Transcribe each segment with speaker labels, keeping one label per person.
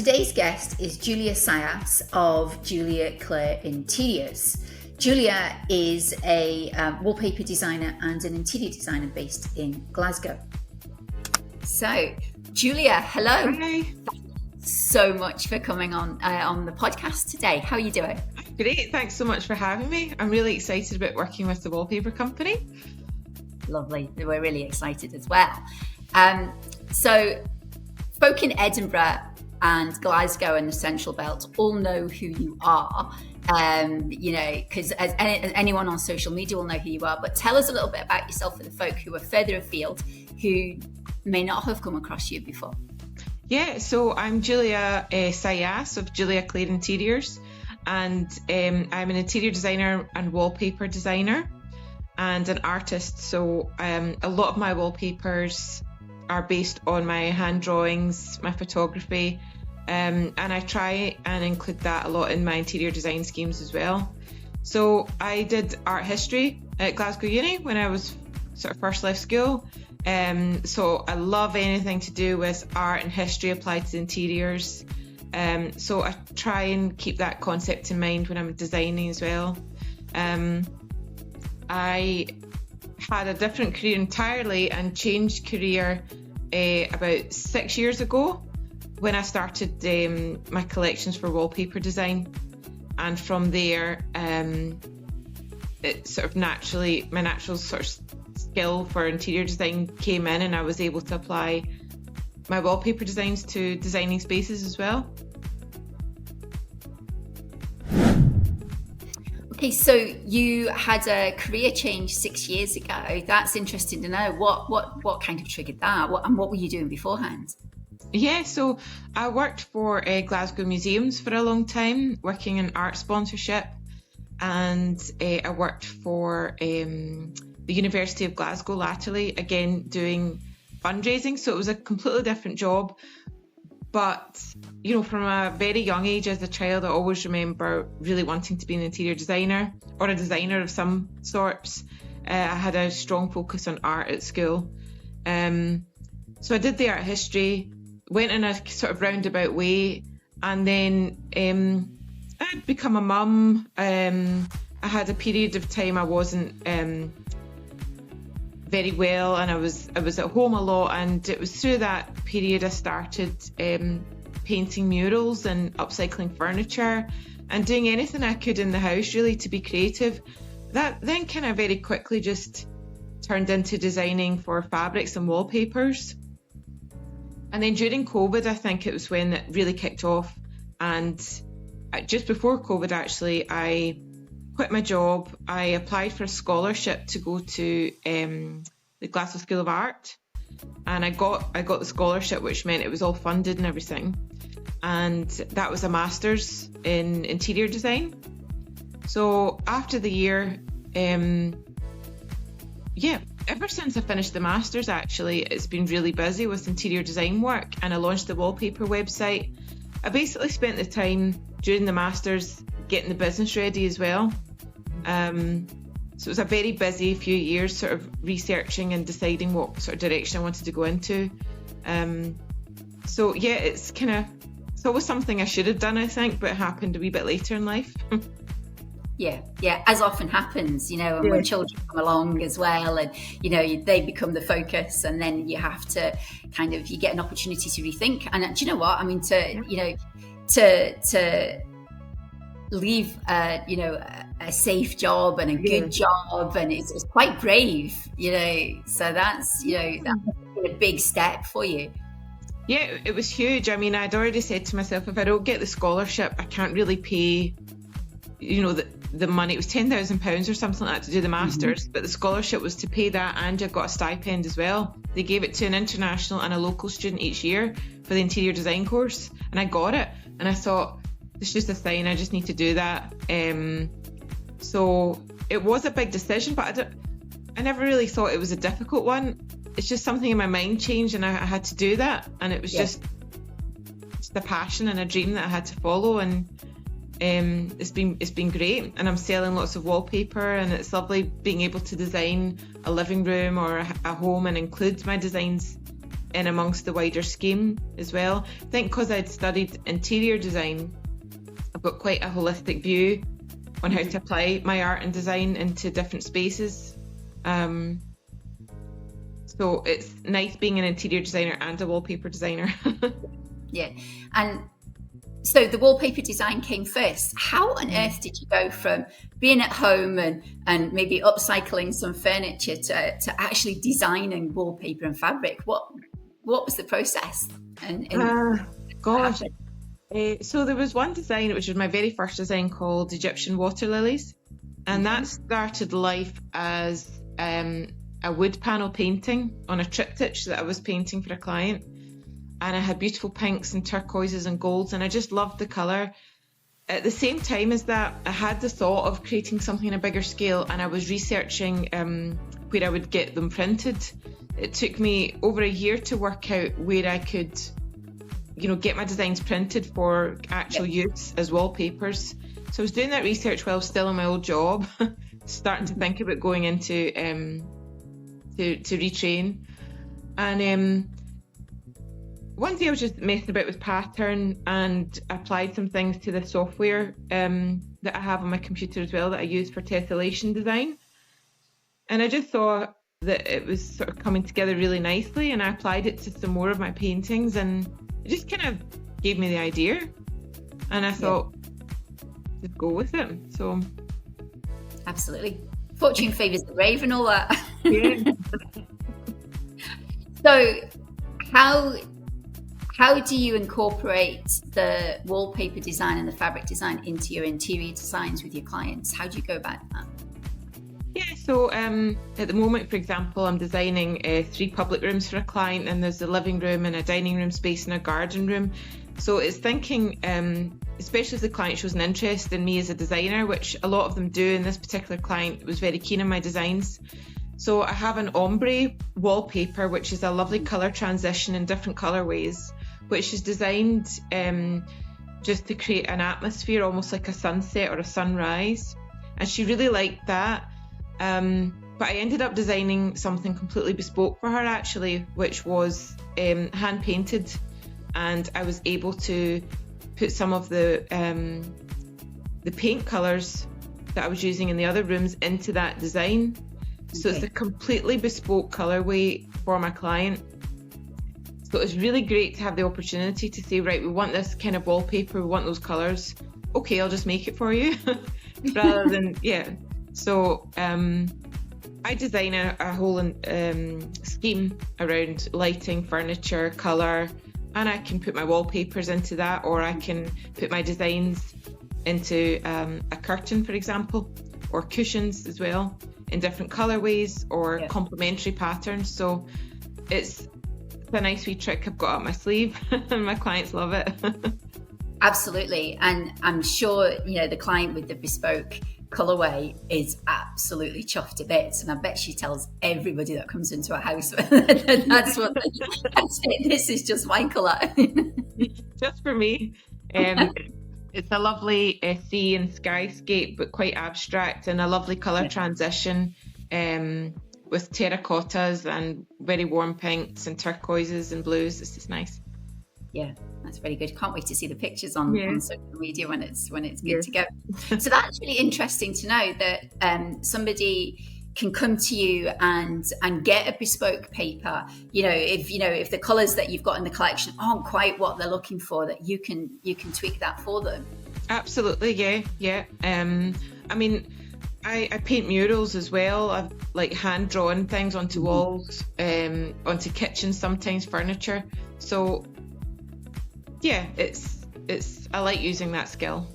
Speaker 1: today's guest is Julia Sagias of Julia Clare Interiors. Julia is a wallpaper designer and an interior designer based in Glasgow. So, Julia, hello.
Speaker 2: Hi.
Speaker 1: Thanks so much for coming on the podcast today. How are you doing?
Speaker 2: Great, thanks so much for having me. I'm really excited about working with the Wallpaper company.
Speaker 1: Lovely. We're really excited as well. So, folk in Edinburgh and Glasgow and the Central Belt all know who you are, because as anyone on social media will know who you are. But tell us a little bit about yourself for the folk who are further afield, who may not have come across you before.
Speaker 2: Yeah, so I'm Julia Sagias of Julia Clare Interiors, and I'm an interior designer and wallpaper designer and an artist. So a lot of my wallpapers are based on my hand drawings, my photography, and I try and include that a lot in my interior design schemes as well. So I did art history at Glasgow Uni when I was sort of first left school. So I love anything to do with art and history applied to interiors. So I try and keep that concept in mind when I'm designing as well. I had a different career entirely and changed career about 6 years ago when I started my collections for wallpaper design, and from there it sort of naturally, my natural sort of skill for interior design came in, and I was able to apply my wallpaper designs to designing spaces as well.
Speaker 1: Okay, so you had a career change 6 years ago. That's interesting to know. What kind of triggered that? What were you doing beforehand?
Speaker 2: Yeah, so I worked for Glasgow Museums for a long time, working in art sponsorship, and I worked for the University of Glasgow latterly, again doing fundraising. So it was a completely different job. But, from a very young age as a child, I always remember really wanting to be an interior designer or a designer of some sorts. I had a strong focus on art at school. So I did the art history, went in a sort of roundabout way, and then I'd become a mum. I had a period of time I wasn't very well, and I was at home a lot, and it was through that period I started painting murals and upcycling furniture and doing anything I could in the house really to be creative. That then kind of very quickly just turned into designing for fabrics and wallpapers. And then during COVID, I think it was when it really kicked off, and just before COVID actually, I quit my job. I applied for a scholarship to go to the Glasgow School of Art, and I got the scholarship, which meant it was all funded and everything, and that was a master's in interior design. So after the year, ever since I finished the master's, actually, it's been really busy with interior design work, and I launched the Wallpaper website. I basically spent the time during the master's getting the business ready as well. So it was a very busy few years sort of researching and deciding what sort of direction I wanted to go into. It's always something I should have done, I think, but it happened a wee bit later in life.
Speaker 1: Yeah, as often happens, and when children come along as well, and they become the focus, and then you have to you get an opportunity to rethink. And do you know what I mean? To leave a safe job and a good job, and it's quite brave, so that's that's a big step for you.
Speaker 2: Yeah, it was huge. I mean, I'd already said to myself, if I don't get the scholarship, I can't really pay the money. It was £10,000 or something like that to do the masters, but the scholarship was to pay that, and I got a stipend as well. They gave it to an international and a local student each year for the interior design course, and I got it, and I thought, it's just a sign, I just need to do that. So it was a big decision, but I never really thought it was a difficult one. It's just something in my mind changed, and I had to do that, and it was just a passion and a dream that I had to follow, and it's been great, and I'm selling lots of wallpaper, and it's lovely being able to design a living room or a home and include my designs in amongst the wider scheme as well. I think because I'd studied interior design, I've got quite a holistic view on how to apply my art and design into different spaces. So it's nice being an interior designer and a wallpaper designer.
Speaker 1: Yeah. And so the wallpaper design came first. How on earth did you go from being at home and maybe upcycling some furniture to actually designing wallpaper and fabric? What was the process?
Speaker 2: Gosh. So there was one design, which was my very first design, called Egyptian water lilies. And that started life as a wood panel painting on a triptych that I was painting for a client. And I had beautiful pinks and turquoises and golds, and I just loved the colour. At the same time as that, I had the thought of creating something on a bigger scale, and I was researching where I would get them printed. It took me over a year to work out where I could, get my designs printed for actual use as wallpapers. So I was doing that research while I was still in my old job, starting to think about going into to retrain. And one day I was just messing about with pattern and applied some things to the software that I have on my computer as well, that I use for tessellation design. And I just thought that it was sort of coming together really nicely, and I applied it to some more of my paintings, and it just kind of gave me the idea. And I thought, just go with it. So
Speaker 1: absolutely. Fortune favours the brave and all that.
Speaker 2: Yeah.
Speaker 1: So how do you incorporate the wallpaper design and the fabric design into your interior designs with your clients? How do you go about that?
Speaker 2: Yeah, so at the moment, for example, I'm designing 3 public rooms for a client, and there's a living room and a dining room space and a garden room. So it's thinking, especially if the client shows an interest in me as a designer, which a lot of them do, and this particular client was very keen on my designs. So I have an ombre wallpaper, which is a lovely colour transition in different colourways, which is designed just to create an atmosphere, almost like a sunset or a sunrise. And she really liked that. But I ended up designing something completely bespoke for her, actually, which was hand painted. And I was able to put some of the paint colours that I was using in the other rooms into that design. So it's a completely bespoke colourway for my client. So it's really great to have the opportunity to say, right, we want this kind of wallpaper, we want those colours. Okay, I'll just make it for you. Rather than, So I design a whole scheme around lighting, furniture, colour, and I can put my wallpapers into that, or I can put my designs into a curtain, for example, or cushions as well, in different colourways or complementary patterns. So it's a nice wee trick I've got up my sleeve, and my clients love it.
Speaker 1: Absolutely. And I'm sure, the client with the bespoke colourway is absolutely chuffed to bits, and I bet she tells everybody that comes into a house that's it, this is just my colour.
Speaker 2: Just for me. It's a lovely sea and skyscape, but quite abstract, and a lovely colour transition with terracottas and very warm pinks and turquoises and blues. It's just nice.
Speaker 1: Yeah, that's really good. Can't wait to see the pictures on social media when it's good to go. So that's really interesting to know that somebody can come to you and get a bespoke paper. If the colours that you've got in the collection aren't quite what they're looking for, that you can tweak that for them. Absolutely,
Speaker 2: yeah. I mean, I paint murals as well. I've hand drawn things onto walls, onto kitchens, sometimes furniture. So yeah, it's I like using that skill.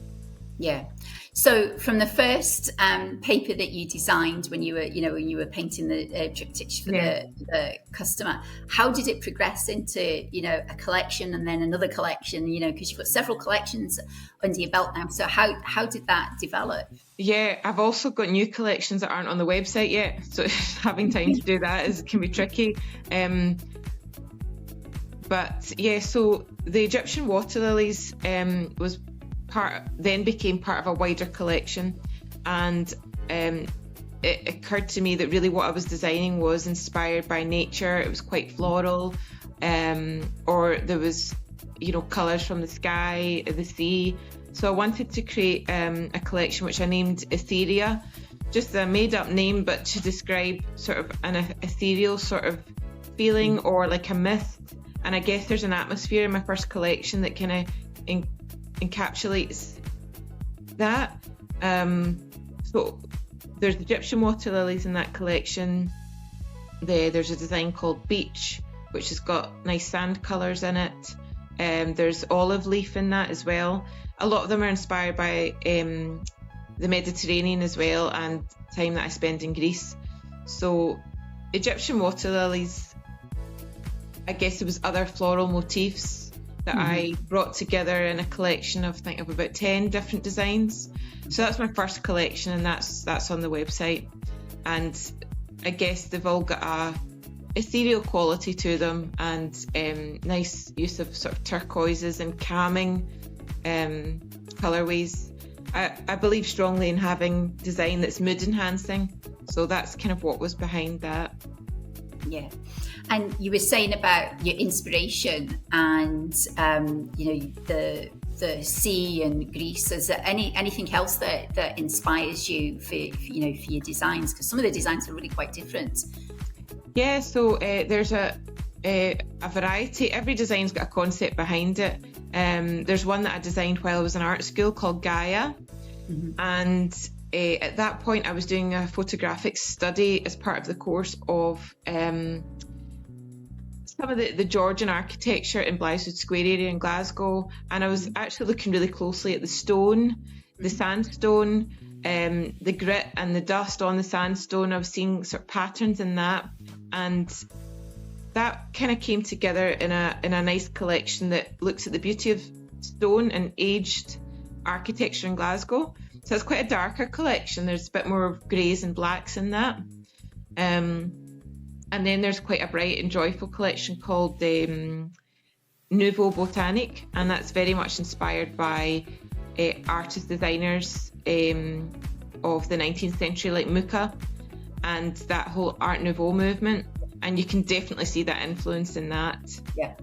Speaker 1: Yeah. So from the first paper that you designed when you were painting the triptych for the customer, how did it progress into a collection and then another collection? Because you've got several collections under your belt now. So how did that develop?
Speaker 2: Yeah, I've also got new collections that aren't on the website yet, so having time to do that can be tricky. But yeah, so the Egyptian water lilies became part of a wider collection, and it occurred to me that really what I was designing was inspired by nature. It was quite floral, or there was, colours from the sky, the sea. So I wanted to create a collection which I named Etheria, just a made-up name, but to describe sort of an ethereal sort of feeling, or like a mist. And I guess there's an atmosphere in my first collection that kind of encapsulates that. So there's Egyptian water lilies in that collection. There's a design called Beach, which has got nice sand colours in it. There's olive leaf in that as well. A lot of them are inspired by the Mediterranean as well, and time that I spend in Greece. So Egyptian water lilies, I guess there was other floral motifs that I brought together in a collection of, I think, of about 10 different designs. So that's my first collection, and that's on the website. And I guess they've all got a ethereal quality to them, and nice use of sort of turquoises and calming colourways. I believe strongly in having design that's mood enhancing, so that's kind of what was behind that.
Speaker 1: Yeah. And you were saying about your inspiration and the sea and Greece. Is there anything else that inspires you for your designs? Because some of the designs are really quite different.
Speaker 2: Yeah, so there's a variety. Every design's got a concept behind it. There's one that I designed while I was in art school called Gaia, and at that point I was doing a photographic study as part of the course of some of the Georgian architecture in Blythewood Square area in Glasgow, and I was actually looking really closely at the stone, the sandstone, the grit and the dust on the sandstone. I was seeing sort of patterns in that, and that kind of came together in a nice collection that looks at the beauty of stone and aged architecture in Glasgow. So it's quite a darker collection. There's a bit more greys and blacks in that. And then there's quite a bright and joyful collection called the Nouveau Botanique, and that's very much inspired by artist designers of the 19th century, like Mucha, and that whole Art Nouveau movement. And you can definitely see that influence in that.
Speaker 1: Yeah.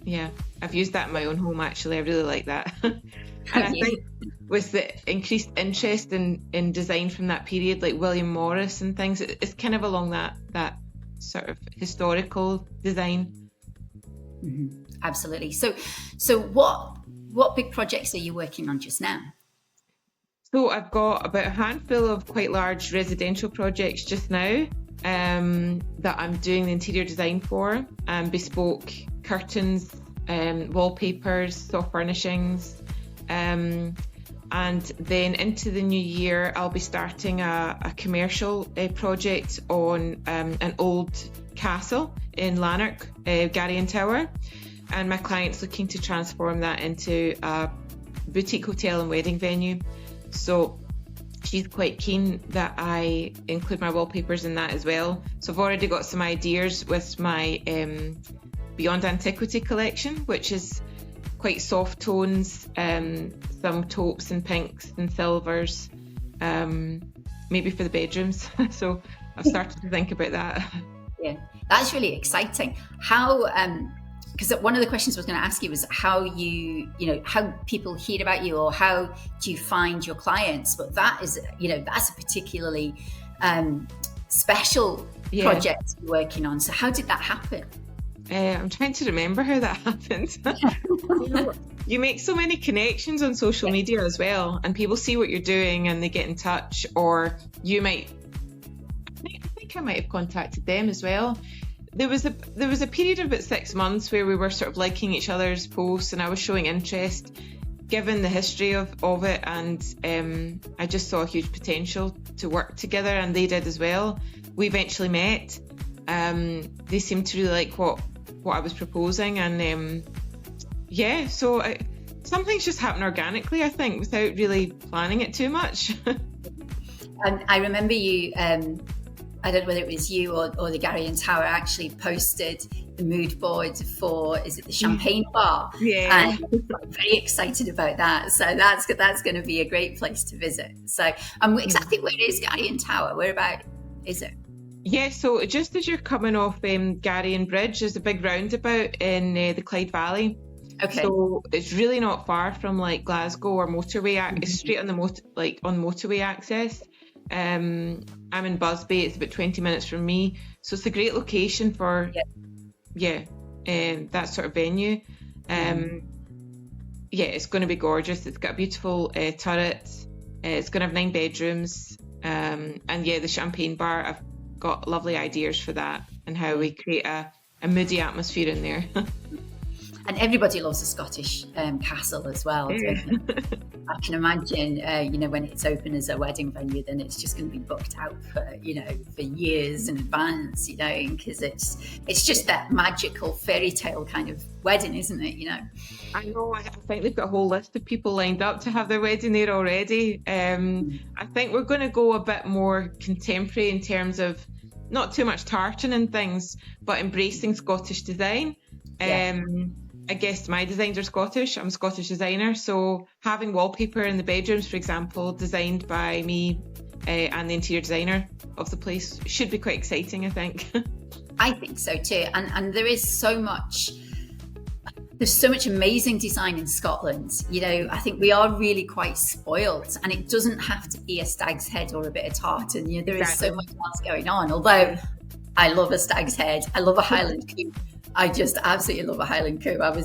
Speaker 2: Yeah, I've used that in my own home, actually. I really like that. And I think with the increased interest in design from that period, like William Morris and things, it's kind of along that sort of historical design.
Speaker 1: Absolutely. So what big projects are you working on just now?
Speaker 2: So I've got about a handful of quite large residential projects just now that I'm doing the interior design for, bespoke curtains, wallpapers, soft furnishings. And then into the new year, I'll be starting a commercial project on an old castle in Lanark, Garrion Tower. And my client's looking to transform that into a boutique hotel and wedding venue. So she's quite keen that I include my wallpapers in that as well. So I've already got some ideas with my Beyond Antiquity collection, which is quite soft tones, some taupes and pinks and silvers, maybe for the bedrooms. So I've started to think about that.
Speaker 1: Yeah, that's really exciting. How, because one of the questions I was going to ask you was how how people hear about you, or how do you find your clients? But that is, that's a particularly special project you're working on. So how did that happen?
Speaker 2: I'm trying to remember how that happened. You make so many connections on social media as well, and people see what you're doing and they get in touch, or you might, I think I might have contacted them as well. There was a period of about 6 months where we were sort of liking each other's posts, and I was showing interest given the history of it, and I just saw a huge potential to work together, and they did as well. We eventually met. They seemed to really like what I was proposing, and so some things just happen organically, I think, without really planning it too much.
Speaker 1: And I remember you, I don't know whether it was you or the Garrion Tower actually posted the mood board for, is it the Champagne Bar?
Speaker 2: Yeah.
Speaker 1: And I'm very excited about that. So that's going to be a great place to visit. So exactly where is Garrion Tower? Whereabout is it?
Speaker 2: Yeah, so just as you're coming off Garrion Bridge, there's a big roundabout in the Clyde Valley.
Speaker 1: Okay.
Speaker 2: So it's really not far from like Glasgow or motorway. It's straight on the on motorway access. I'm in Busby. It's about 20 minutes from me, so it's a great location for that sort of venue. Yeah, it's going to be gorgeous. It's got a beautiful turret. It's going to have 9 bedrooms, and yeah, the champagne bar. I've got lovely ideas for that and how we create a moody atmosphere in there.
Speaker 1: And everybody loves a Scottish castle as well.
Speaker 2: Yeah.
Speaker 1: I can imagine, when it's open as a wedding venue, then it's just going to be booked out for years in advance, because it's just that magical fairy tale kind of wedding, isn't it?
Speaker 2: I know. I think they've got a whole list of people lined up to have their wedding there already. I think we're going to go a bit more contemporary in terms of not too much tartan and things, but embracing Scottish design. I guess my designs are Scottish. I'm a Scottish designer, so having wallpaper in the bedrooms, for example, designed by me and the interior designer of the place should be quite exciting, I think.
Speaker 1: I think so too. And there is so much. There's so much amazing design in Scotland. I think we are really quite spoilt, and it doesn't have to be a stag's head or a bit of tartan. There is so much else going on. Although I love a stag's head, I love a Highland coupe. I just absolutely love a Highland coupe. I'm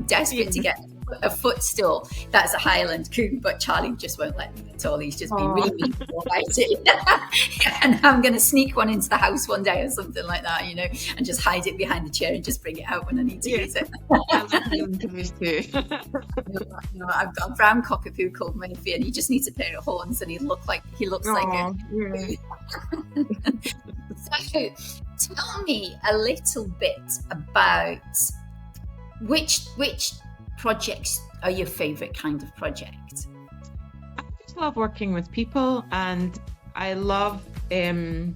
Speaker 1: desperate to get a footstool that's a Highland coupe, but Charlie just won't let me at all. He's just been really mean about it. And I'm going to sneak one into the house one day or something like that, and just hide it behind the chair and just bring it out when I need to use it.
Speaker 2: I love Highland coupes too.
Speaker 1: I've got a brown cockapoo called Murphy, and he just needs a pair of horns, and he looks like a. So, tell me a little bit about which projects are your favourite kind of project?
Speaker 2: I just love working with people, and I love I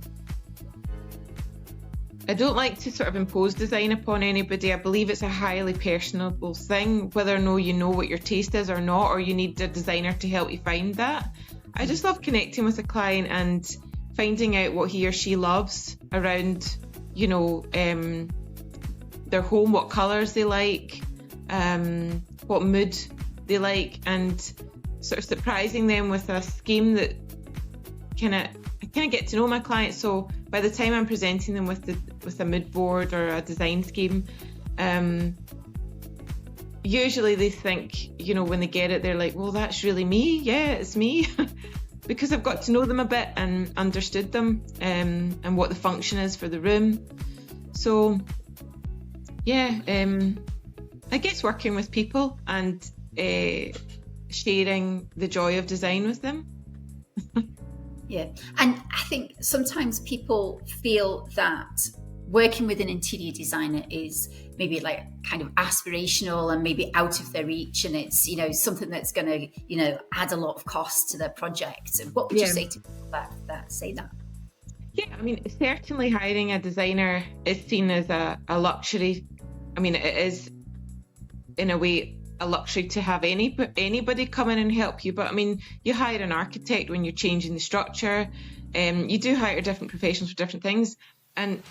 Speaker 2: don't like to sort of impose design upon anybody. I believe it's a highly personable thing, whether or no you know what your taste is or not, or you need a designer to help you find that. I just love connecting with a client and finding out what he or she loves around, their home, what colours they like, what mood they like, and sort of surprising them with a scheme that I kind of get to know my clients. So by the time I'm presenting them with a mood board or a design scheme, usually they think, when they get it, they're like, well, that's really me. Yeah, it's me. Because I've got to know them a bit and understood them, and what the function is for the room. So yeah, I guess working with people and sharing the joy of design with them.
Speaker 1: Yeah, and I think sometimes people feel that working with an interior designer is maybe like kind of aspirational and maybe out of their reach, and it's something that's going to add a lot of cost to their project. What would you say to people that say that?
Speaker 2: Yeah, I mean, certainly hiring a designer is seen as a luxury. I mean, it is in a way a luxury to have anybody come in and help you, but I mean, you hire an architect when you're changing the structure. You do hire different professionals for different things, and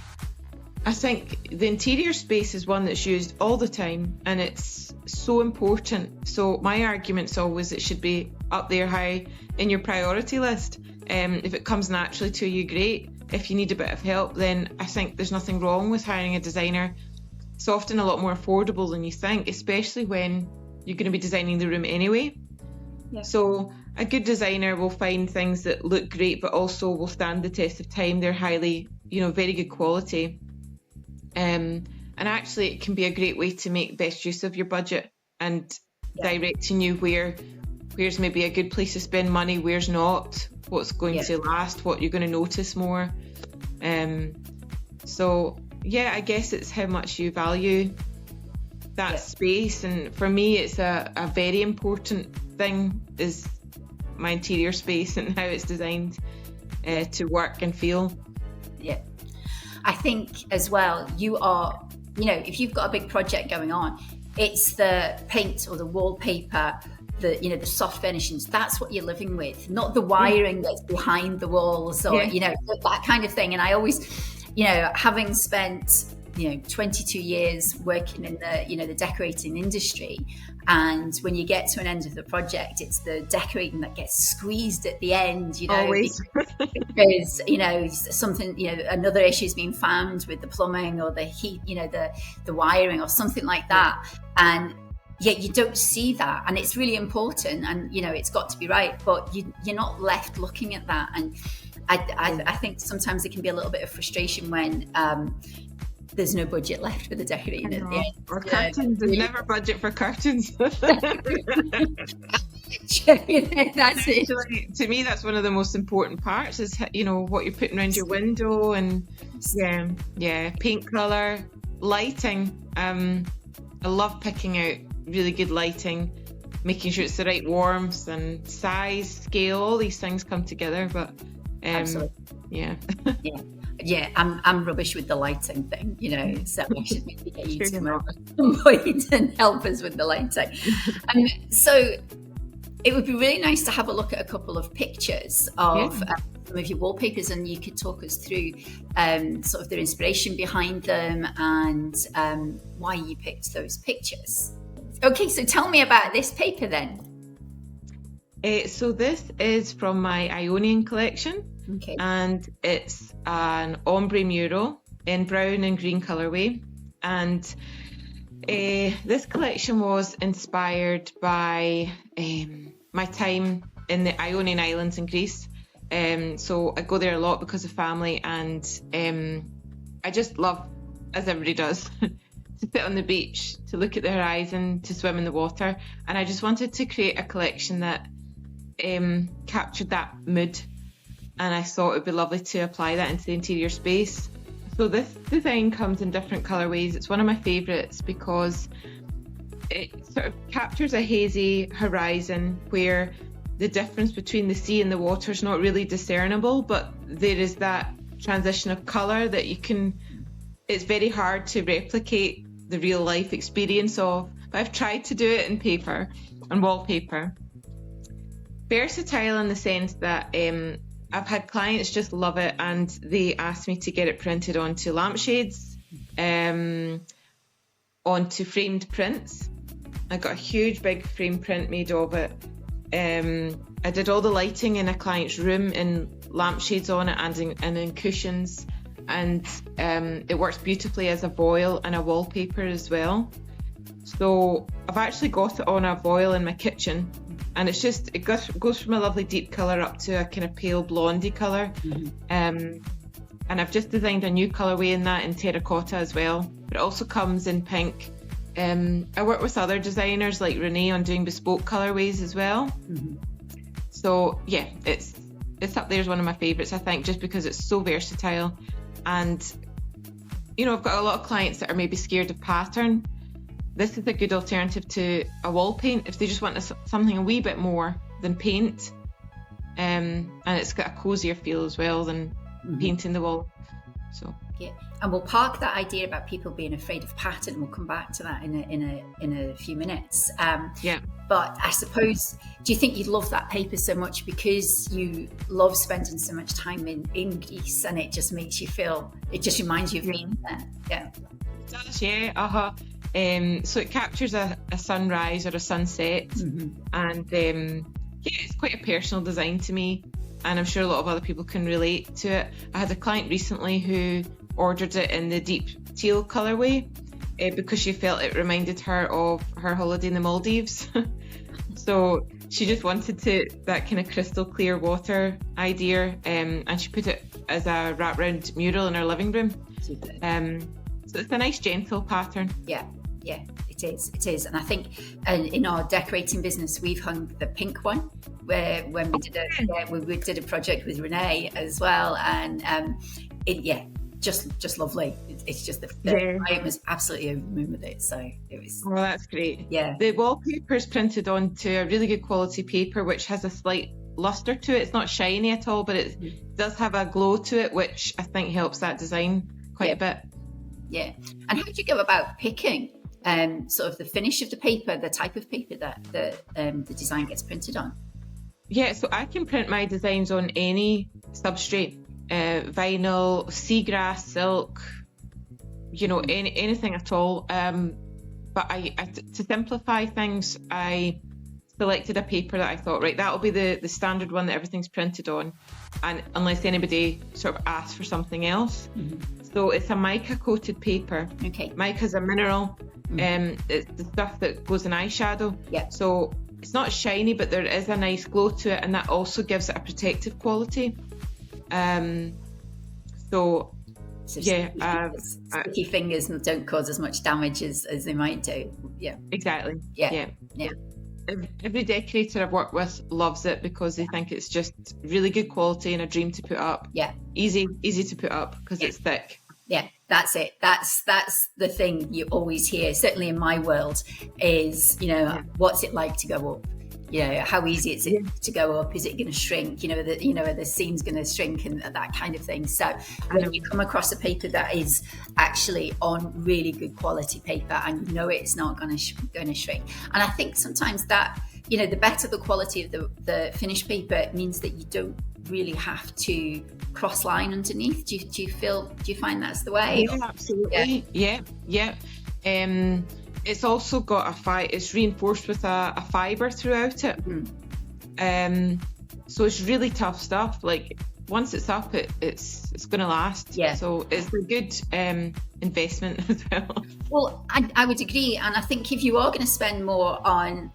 Speaker 2: I think the interior space is one that's used all the time, and it's so important. So my argument's always it should be up there high in your priority list. If it comes naturally to you, great. If you need a bit of help, then I think there's nothing wrong with hiring a designer. It's often a lot more affordable than you think, especially when you're going to be designing the room anyway. Yeah. So a good designer will find things that look great, but also will stand the test of time. They're highly, very good quality. And actually it can be a great way to make best use of your budget and directing you where's maybe a good place to spend money, where's not, what's going to last, what you're going to notice more. So yeah, I guess it's how much you value that space, and for me it's a very important thing is my interior space and how it's designed to work and feel.
Speaker 1: Yeah, I think as well, you are, if you've got a big project going on, it's the paint or the wallpaper the soft furnishings. That's what you're living with, not the wiring that's behind the walls, or that kind of thing. And I always, having spent 22 years working in the decorating industry, and when you get to an end of the project, it's the decorating that gets squeezed at the end,
Speaker 2: always,
Speaker 1: because something, another issue's been found with the plumbing or the heat, the wiring or something like that, and yet you don't see that, and it's really important, and it's got to be right, but you're not left looking at that. And I think sometimes it can be a little bit of frustration when there's no budget left for the decorating at the end.
Speaker 2: Or curtains. There's never budget for curtains.
Speaker 1: That's it.
Speaker 2: To me, that's one of the most important parts, is what you're putting around your window, and paint color, lighting. I love picking out really good lighting, making sure it's the right warmth and size, scale, all these things come together. But
Speaker 1: absolutely. Yeah, I'm rubbish with the lighting thing, so I should maybe get you to come over at some point and help us with the lighting. So it would be really nice to have a look at a couple of pictures of some of your wallpapers, and you could talk us through sort of their inspiration behind them and why you picked those pictures. Okay, so tell me about this paper then.
Speaker 2: So this is from my Ionian collection.
Speaker 1: Okay.
Speaker 2: And it's an ombre mural in brown and green colourway. And this collection was inspired by my time in the Ionian Islands in Greece. So I go there a lot because of family, and I just love, as everybody does, to sit on the beach, to look at the horizon, to swim in the water. And I just wanted to create a collection that captured that mood. And I thought it would be lovely to apply that into the interior space. So this design comes in different colourways. It's one of my favourites because it sort of captures a hazy horizon where the difference between the sea and the water is not really discernible, but there is that transition of colour that it's very hard to replicate the real life experience of. But I've tried to do it in paper and wallpaper. Versatile in the sense that I've had clients just love it, and they asked me to get it printed onto lampshades, onto framed prints. I got a huge big frame print made of it. I did all the lighting in a client's room in lampshades on it and in cushions, and it works beautifully as a voile and a wallpaper as well. So I've actually got it on a voile in my kitchen. And it goes from a lovely deep colour up to a kind of pale blondie colour. Mm-hmm. And I've just designed a new colourway in that, in terracotta as well. But it also comes in pink. I work with other designers like Renee on doing bespoke colourways as well. Mm-hmm. So yeah, it's up there as one of my favourites, I think, just because it's so versatile. And I've got a lot of clients that are maybe scared of pattern. This is a good alternative to a wall paint if they just want something a wee bit more than paint. And it's got a cosier feel as well than painting the wall. So
Speaker 1: yeah, and we'll park that idea about people being afraid of pattern. We'll come back to that in a few minutes. But I suppose, do you think you love that paper so much because you love spending so much time in Greece, and it just makes you feel, it just reminds you of being there? Yeah.
Speaker 2: It does, yeah. So it captures a sunrise or a sunset, and it's quite a personal design to me, and I'm sure a lot of other people can relate to it. I had a client recently who ordered it in the deep teal colourway because she felt it reminded her of her holiday in the Maldives. So she just wanted that kind of crystal clear water idea, and she put it as a wraparound mural in her living room. So it's a nice gentle pattern.
Speaker 1: Yeah, it is. And I think in our decorating business, we've hung the pink one when we did a project with Renee as well. And just lovely. It's just I was absolutely over the moon with it. So it was.
Speaker 2: Oh, that's great.
Speaker 1: Yeah.
Speaker 2: The wallpaper is printed onto a really good quality paper, which has a slight luster to it. It's not shiny at all, but it does have a glow to it, which I think helps that design quite a bit.
Speaker 1: Yeah. And how did you go about picking sort of the finish of the paper, the type of paper that the design gets printed on?
Speaker 2: Yeah, so I can print my designs on any substrate, vinyl, seagrass, silk, anything at all. But to simplify things, I selected a paper that I thought, right, that'll be the standard one that everything's printed on, and unless anybody sort of asks for something else. So it's a mica coated paper.
Speaker 1: Okay.
Speaker 2: Mica is a mineral. It's the stuff that goes in eyeshadow.
Speaker 1: Yeah.
Speaker 2: So it's not shiny, but there is a nice glow to it, and that also gives it a protective quality.
Speaker 1: Sticky fingers don't cause as much damage as they might do. Yeah.
Speaker 2: Exactly.
Speaker 1: Yeah.
Speaker 2: Every decorator I've worked with loves it because they think it's just really good quality and a dream to put up.
Speaker 1: Yeah.
Speaker 2: Easy to put up because it's thick.
Speaker 1: Yeah, that's it. That's the thing you always hear, certainly in my world, is, what's it like to go up? How easy is it to go up? Is it going to shrink? Are the seam's going to shrink and that kind of thing. So when you come across a paper that is actually on really good quality paper and it's not going to shrink, and I think sometimes that the better the quality of the finished paper means that you don't really have to cross line underneath. Do you find that's the way?
Speaker 2: Yeah, absolutely. Yeah. It's also got it's reinforced with a fibre throughout it. So it's really tough stuff. Like once it's up, it's going to last. Yeah. So it's a good investment as well.
Speaker 1: Well, I would agree, and I think if you are going to spend more on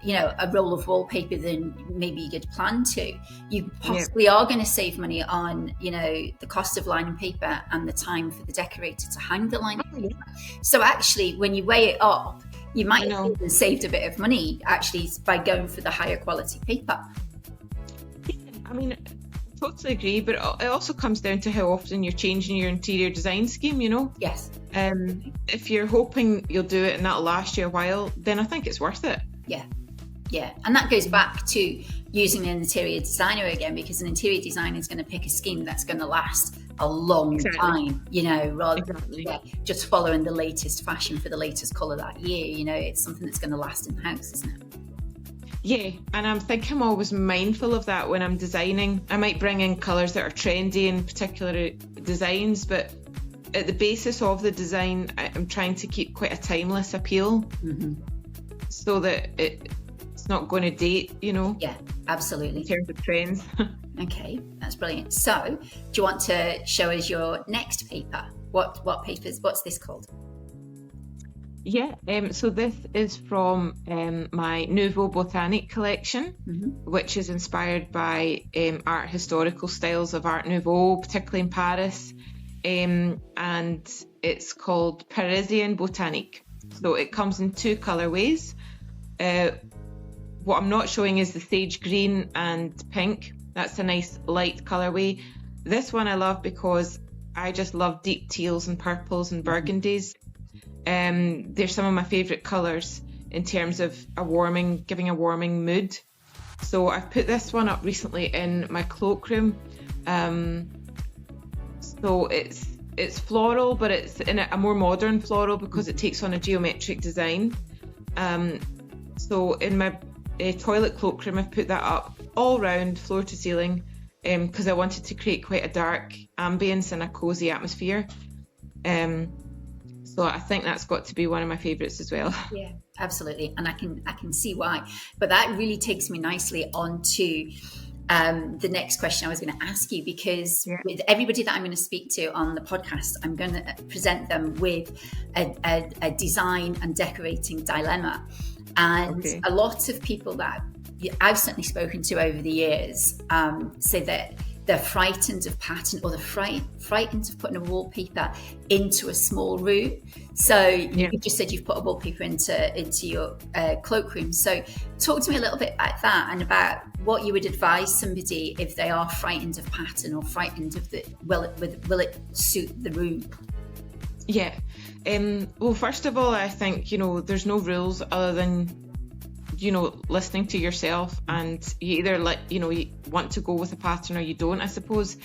Speaker 1: a roll of wallpaper than maybe you did plan to, you possibly are going to save money on, the cost of lining paper and the time for the decorator to hang the lining paper. So actually, when you weigh it up, you might have even saved a bit of money actually by going for the higher quality paper.
Speaker 2: Yeah, I mean, I totally agree, but it also comes down to how often you're changing your interior design scheme,
Speaker 1: Yes.
Speaker 2: If you're hoping you'll do it and that'll last you a while, then I think it's worth it.
Speaker 1: Yeah, and that goes back to using an interior designer again, because an interior designer is going to pick a scheme that's going to last a long time, rather than just following the latest fashion for the latest colour that year. It's something that's going to last in the house, isn't it?
Speaker 2: Yeah, and I think I'm always mindful of that when I'm designing. I might bring in colours that are trendy in particular designs, but at the basis of the design, I'm trying to keep quite a timeless appeal, so that it's not going to date,
Speaker 1: Yeah, absolutely.
Speaker 2: In terms of trends.
Speaker 1: Okay, that's brilliant. So, do you want to show us your next paper? What papers? What's this called?
Speaker 2: Yeah, so this is from my Nouveau Botanique collection, which is inspired by art historical styles of Art Nouveau, particularly in Paris, and it's called Parisian Botanique. So it comes in two colourways. What I'm not showing is the sage green and pink. That's a nice light colourway. This one I love because I just love deep teals and purples and burgundies. They're some of my favourite colours in terms of giving a warming mood. So I've put this one up recently in my cloakroom. So it's floral, but it's in a more modern floral because it takes on a geometric design. So in my toilet cloakroom, I've put that up all round, floor to ceiling, because I wanted to create quite a dark ambience and a cosy atmosphere. So I think that's got to be one of my favourites as well.
Speaker 1: Yeah, absolutely, and I can see why. But that really takes me nicely onto the next question I was going to ask you, because with everybody that I'm going to speak to on the podcast, I'm going to present them with a design and decorating dilemma. And a lot of people that I've certainly spoken to over the years say that they're frightened of pattern, or they're frightened of putting a wallpaper into a small room. So you just said you've put a wallpaper into your cloakroom. So talk to me a little bit about that and about what you would advise somebody if they are frightened of pattern or frightened of will it suit the room?
Speaker 2: Yeah. Well, first of all, I think, there's no rules other than, listening to yourself, and you either you want to go with a pattern or you don't, I suppose.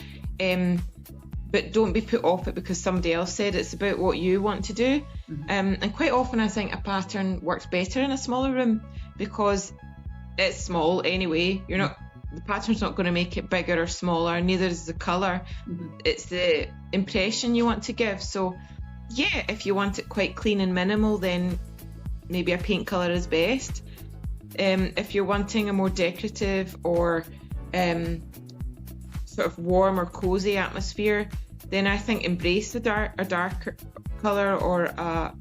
Speaker 2: but don't be put off it because somebody else said. It's about what you want to do. And quite often I think a pattern works better in a smaller room because it's small anyway. The pattern's not going to make it bigger or smaller, neither is the colour. It's the impression you want to give. So yeah, if you want it quite clean and minimal, then maybe a paint colour is best. If you're wanting a more decorative or sort of warm or cosy atmosphere, then I think embrace a darker colour or a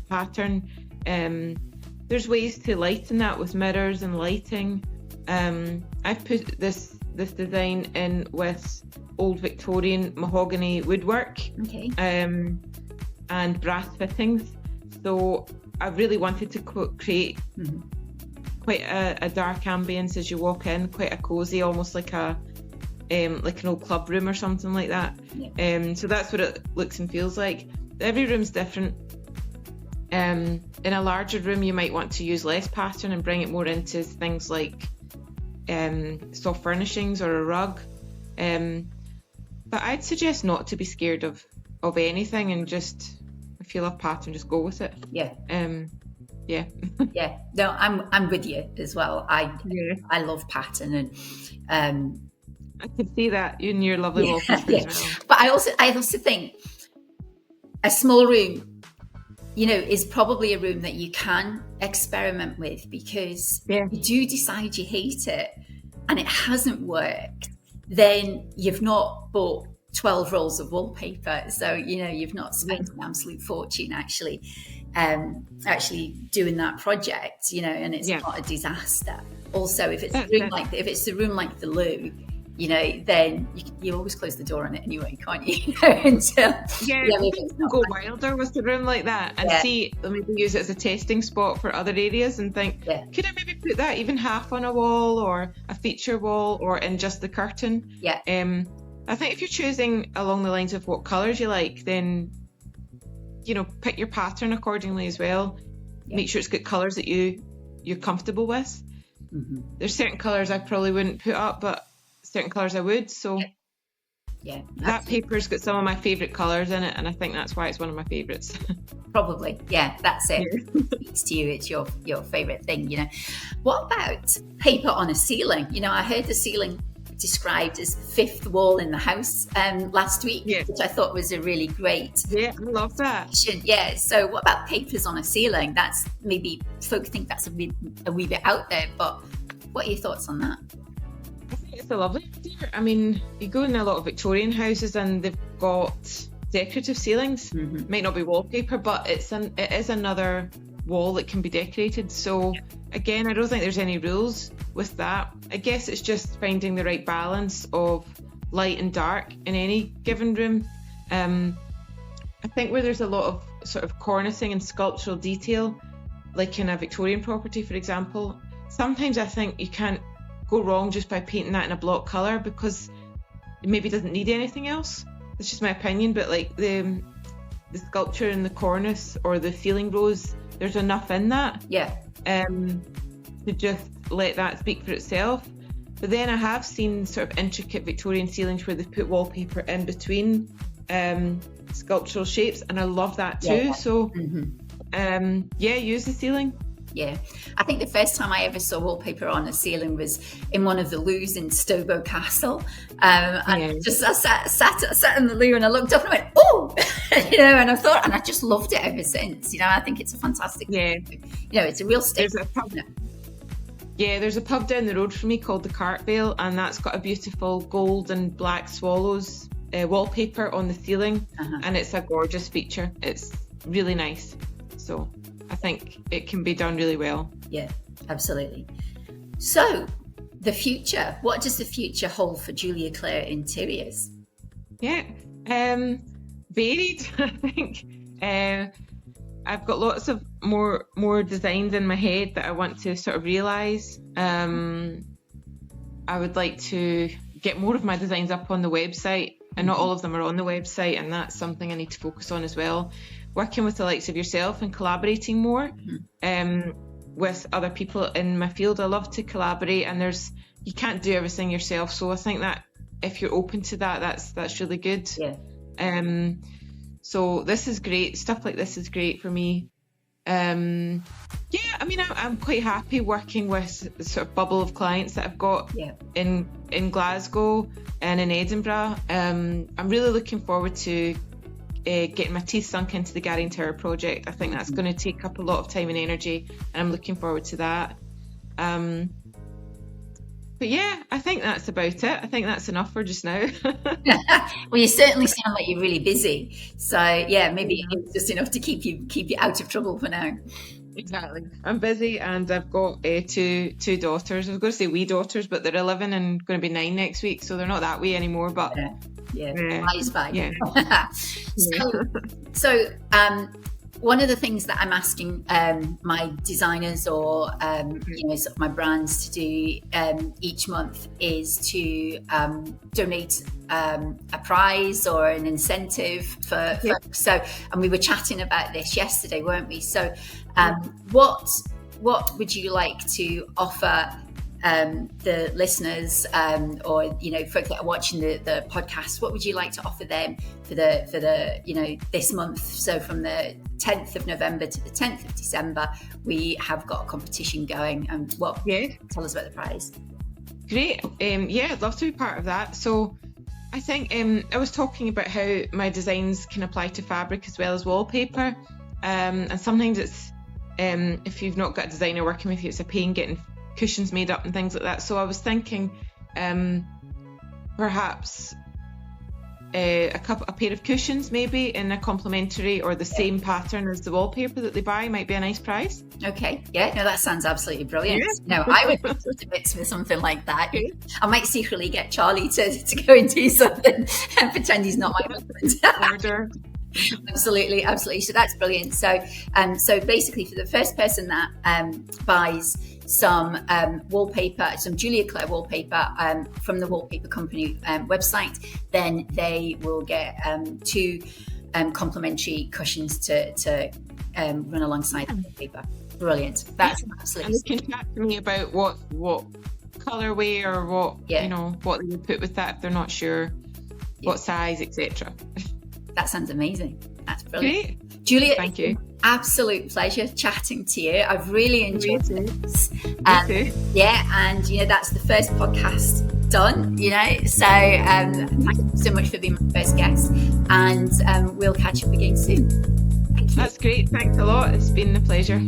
Speaker 2: pattern. There's ways to lighten that with mirrors and lighting. I've put this design in with old Victorian mahogany woodwork, and brass fittings. So I really wanted to create quite a dark ambience as you walk in, quite a cosy, almost like an old club room or something like that. So that's what it looks and feels like. Every room's different. In a larger room, you might want to use less pattern and bring it more into things like soft furnishings or a rug. But I'd suggest not to be scared of anything, and just, if you love pattern, just go with it. Yeah.
Speaker 1: No, I'm with you as well. I love pattern, and
Speaker 2: I can see that in your lovely wallpaper as well.
Speaker 1: But I also think a small room, is probably a room that you can experiment with, because if you do decide you hate it and it hasn't worked, then you've not bought 12 rolls of wallpaper. So, you've not spent an absolute fortune actually doing that project, and it's not a disaster. Also, if it's a room like the loo, then you always close the door on it anyway, can't you? Until
Speaker 2: go wilder with the room like that, and see, maybe use it as a testing spot for other areas, and think, could I maybe put that even half on a wall or a feature wall or in just the curtain? I think if you're choosing along the lines of what colours you like, then pick your pattern accordingly as well. Make sure it's got colours that you're comfortable with. There's certain colours I probably wouldn't put up, but certain colours I would. So that paper's got some of my favourite colours in it, and I think that's why it's one of my favourites.
Speaker 1: Probably, that's it. It speaks to you. It's your favourite thing. What about paper on a ceiling? I heard the ceiling described as the fifth wall in the house last week, which I thought was a really great.
Speaker 2: I love that.
Speaker 1: So what about papers on a ceiling? That's, maybe folk think that's a wee bit out there, but what are your thoughts on that?
Speaker 2: I think it's a lovely idea. I mean, you go in a lot of Victorian houses and they've got decorative ceilings. Might not be wallpaper, but it is another wall that can be decorated. So again, I don't think there's any rules with that. I guess it's just finding the right balance of light and dark in any given room. I think where there's a lot of sort of cornicing and sculptural detail, like in a Victorian property, for example, sometimes I think you can't go wrong just by painting that in a block colour, because it maybe doesn't need anything else. It's just my opinion, but like the sculpture and the cornice or the ceiling rose, there's enough in that to just let that speak for itself. But then I have seen sort of intricate Victorian ceilings where they've put wallpaper in between sculptural shapes, and I love that too. So use the ceiling.
Speaker 1: I think the first time I ever saw wallpaper on a ceiling was in one of the loos in Stobo Castle. I sat in the loo and I looked up and I went, oh, and I just loved it ever since. I think it's a fantastic it's a real statement.
Speaker 2: There's a pub down the road from me called the Cartvale, and that's got a beautiful gold and black swallows wallpaper on the ceiling, and it's a gorgeous feature. It's really nice. So I think it can be done really well.
Speaker 1: Yeah, absolutely. So, the future. What does the future hold for Julia Clare Interiors?
Speaker 2: Varied, I think. I've got lots of more designs in my head that I want to sort of realise. I would like to get more of my designs up on the website, and not all of them are on the website, and that's something I need to focus on as well. Working with the likes of yourself and collaborating more with other people in my field. I love to collaborate, and you can't do everything yourself. So I think that if you're open to that, that's really good. So this is great. Stuff like this is great for me. Yeah, I mean, I'm quite happy working with the sort of bubble of clients that I've got in Glasgow and in Edinburgh. I'm really looking forward to getting my teeth sunk into the Garring Tower project. I think that's going to take up a lot of time and energy, and I'm looking forward to that. But yeah, I think that's about it. I think that's enough for just now.
Speaker 1: Well, you certainly sound like you're really busy. So yeah, maybe it's just enough to keep you out of trouble for now.
Speaker 2: Exactly. I'm busy, and I've got two daughters. I was going to say wee daughters, but they're 11 and going to be 9 next week, so they're not that wee anymore. But
Speaker 1: eyes back.
Speaker 2: Yeah.
Speaker 1: So one of the things that I'm asking my designers or sort of my brands to do each month is to donate a prize or an incentive for so, and we were chatting about this yesterday, weren't we? So what would you like to offer the listeners or folk that are watching the podcast? What would you like to offer them for the this month? So from the 10th of November to the 10th of December, we have got a competition going. And tell us about the prize.
Speaker 2: Great. I'd love to be part of that. So I think I was talking about how my designs can apply to fabric as well as wallpaper, and sometimes it's if you've not got a designer working with you, it's a pain getting cushions made up and things like that. So I was thinking perhaps a pair of cushions maybe in a complementary or the same pattern as the wallpaper that they buy might be a nice prize.
Speaker 1: Okay, that sounds absolutely brilliant. No, I would be to bits with something like that. I might secretly get Charlie to go and do something and pretend he's not my husband.
Speaker 2: Order.
Speaker 1: Absolutely. So that's brilliant. So basically, for the first person that buys some wallpaper, some Julia Clare wallpaper from the Wallpaper Company website, then they will get 2 complimentary cushions to run alongside the wallpaper. Brilliant. That's absolutely.
Speaker 2: And they can chat to me about what colorway or what what they would put with that if they're not sure, what size, etc.
Speaker 1: That sounds amazing. That's brilliant.
Speaker 2: Great.
Speaker 1: Julia,
Speaker 2: thank you.
Speaker 1: Absolute pleasure chatting to you. I've really enjoyed this.
Speaker 2: Me too.
Speaker 1: Yeah, and that's the first podcast done, so thank you so much for being my first guest, and we'll catch up again soon. Thank you.
Speaker 2: That's great. Thanks a lot. It's been a pleasure.